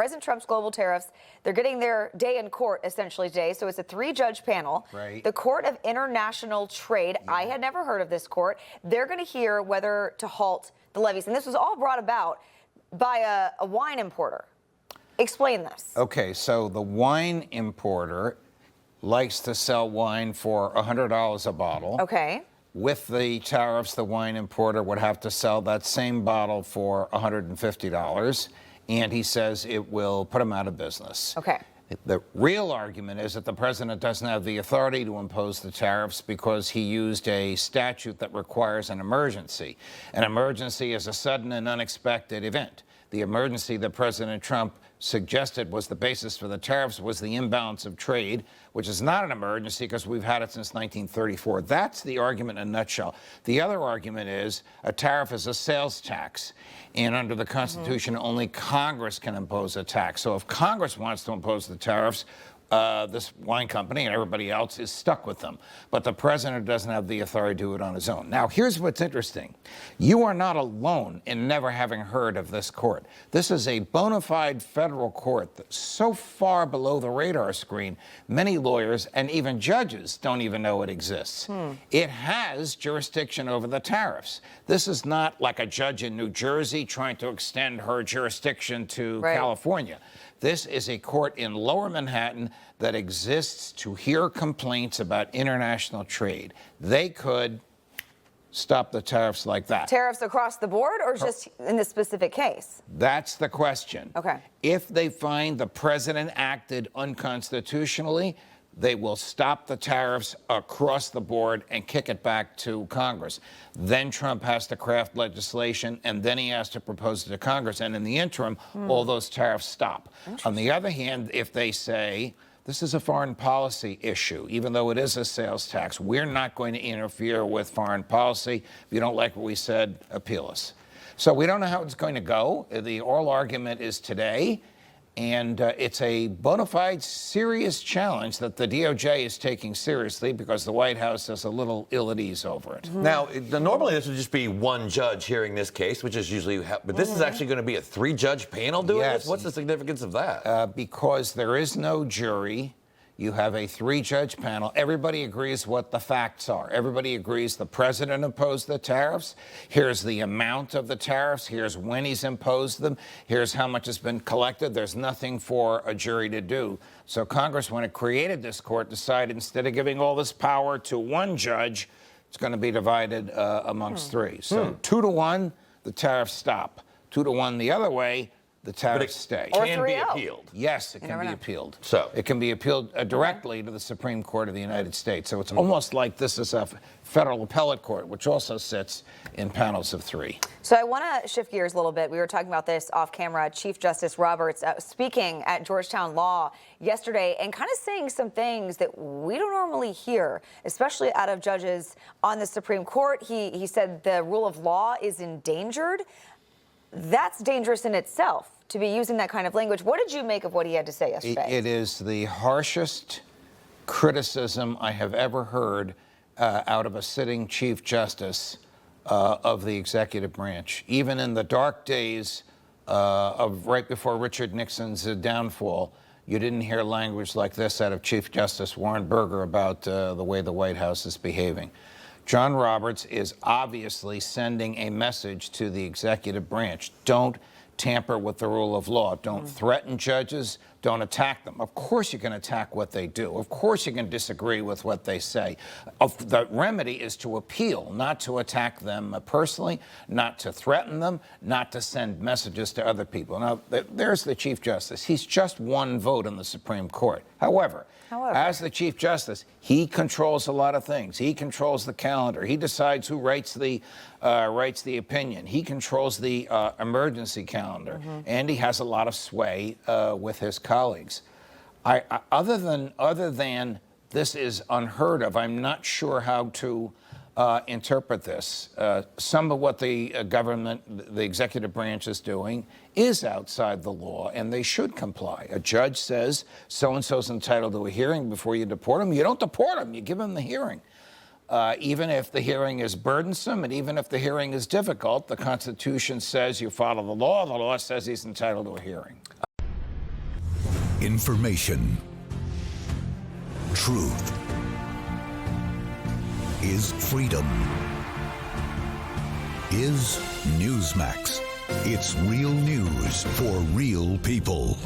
President Trump's global tariffs. They're getting their day in court essentially today. So it's a 3-judge panel. Right. The Court of International Trade. Yeah. I had never heard of this court. They're going to hear whether to halt the levies. And this was all brought about by a wine importer. Explain this. Okay, so the wine importer likes to sell wine for $100 a bottle. Okay. With the tariffs, the wine importer would have to sell that same bottle for $150, and he says it will put him out of business. Okay. The real argument is that the president doesn't have the authority to impose the tariffs because he used a statute that requires an emergency. An emergency is a sudden and unexpected event. The emergency that President Trump suggested was the basis for the tariffs was the imbalance of trade, which is not an emergency because we've had it since 1934. That's the argument in a nutshell. The other argument is a tariff is a sales tax, and under the Constitution, only Congress can impose a tax. So if Congress wants to impose the tariffs, this wine company and everybody else is stuck with them. But the president doesn't have the authority to do it on his own. Now, here's what's interesting. You are not alone in never having heard of this court. This is a bona fide federal court that's so far below the radar screen, many lawyers and even judges don't even know it exists. It has jurisdiction over the tariffs. This is not like a judge in New Jersey trying to extend her jurisdiction to California. This is a court in Lower Manhattan that exists to hear complaints about international trade. They could stop the tariffs like that. Tariffs across the board or just in this specific case? That's the question. Okay. If they find the president acted unconstitutionally, they will stop the tariffs across the board and kick it back to Congress. Then Trump has to craft legislation, and then he has to propose it to Congress. And in the interim, all those tariffs stop. On the other hand, if they say, this is a foreign policy issue, even though it is a sales tax, we're not going to interfere with foreign policy. If you don't like what we said, appeal us. So we don't know how it's going to go. The oral argument is today. And it's a bona fide serious challenge that the DOJ is taking seriously because the White House is a little ill at ease over it. Now, normally this would just be one judge hearing this case, which is usually, but this is actually going to be a 3-judge panel doing this? What's the significance of that? Because there is no jury. You have a 3-judge panel. Everybody agrees what the facts are. Everybody agrees the president imposed the tariffs. Here's the amount of the tariffs. Here's when he's imposed them. Here's how much has been collected. There's nothing for a jury to do. So Congress, when it created this court, decided instead of giving all this power to one judge, it's going to be divided amongst 3. So 2-to-1, the tariffs stop. 2-to-1 the other way, the tariffs stay. Or can be appealed. Yes, it can be appealed. So it can be appealed directly to the Supreme Court of the United States. So it's almost like this is a federal appellate court, which also sits in panels of 3. So I want to shift gears a little bit. We were talking about this off camera. Chief Justice Roberts speaking at Georgetown Law yesterday and kind of saying some things that we don't normally hear, especially out of judges on the Supreme Court. He said the rule of law is endangered. That's dangerous in itself, to be using that kind of language. What did you make of what he had to say yesterday? It is the harshest criticism I have ever heard out of a sitting Chief Justice of the executive branch. Even in the dark days of right before Richard Nixon's downfall, you didn't hear language like this out of Chief Justice Warren Burger about the way the White House is behaving. John Roberts is obviously sending a message to the executive branch. Don't tamper with the rule of law. Don't threaten judges. Don't attack them. Of course you can attack what they do. Of course you can disagree with what they say. The remedy is to appeal, not to attack them personally, not to threaten them, not to send messages to other people. Now, there's the Chief Justice. He's just one vote in the Supreme Court. However, as the Chief Justice, he controls a lot of things. He controls the calendar. He decides who writes the opinion. He controls the emergency calendar, and he has a lot of sway with his colleagues. Other than this is unheard of, I'm not sure how to interpret this. Some of what the government, the executive branch is doing is outside the law, and they should comply. A judge says so-and-so's entitled to a hearing before you deport him. You don't deport him. You give him the hearing. Even if the hearing is burdensome and even if the hearing is difficult, the Constitution says you follow the law. The law says he's entitled to a hearing. Information. Truth is freedom. Is Newsmax. It's real news for real people.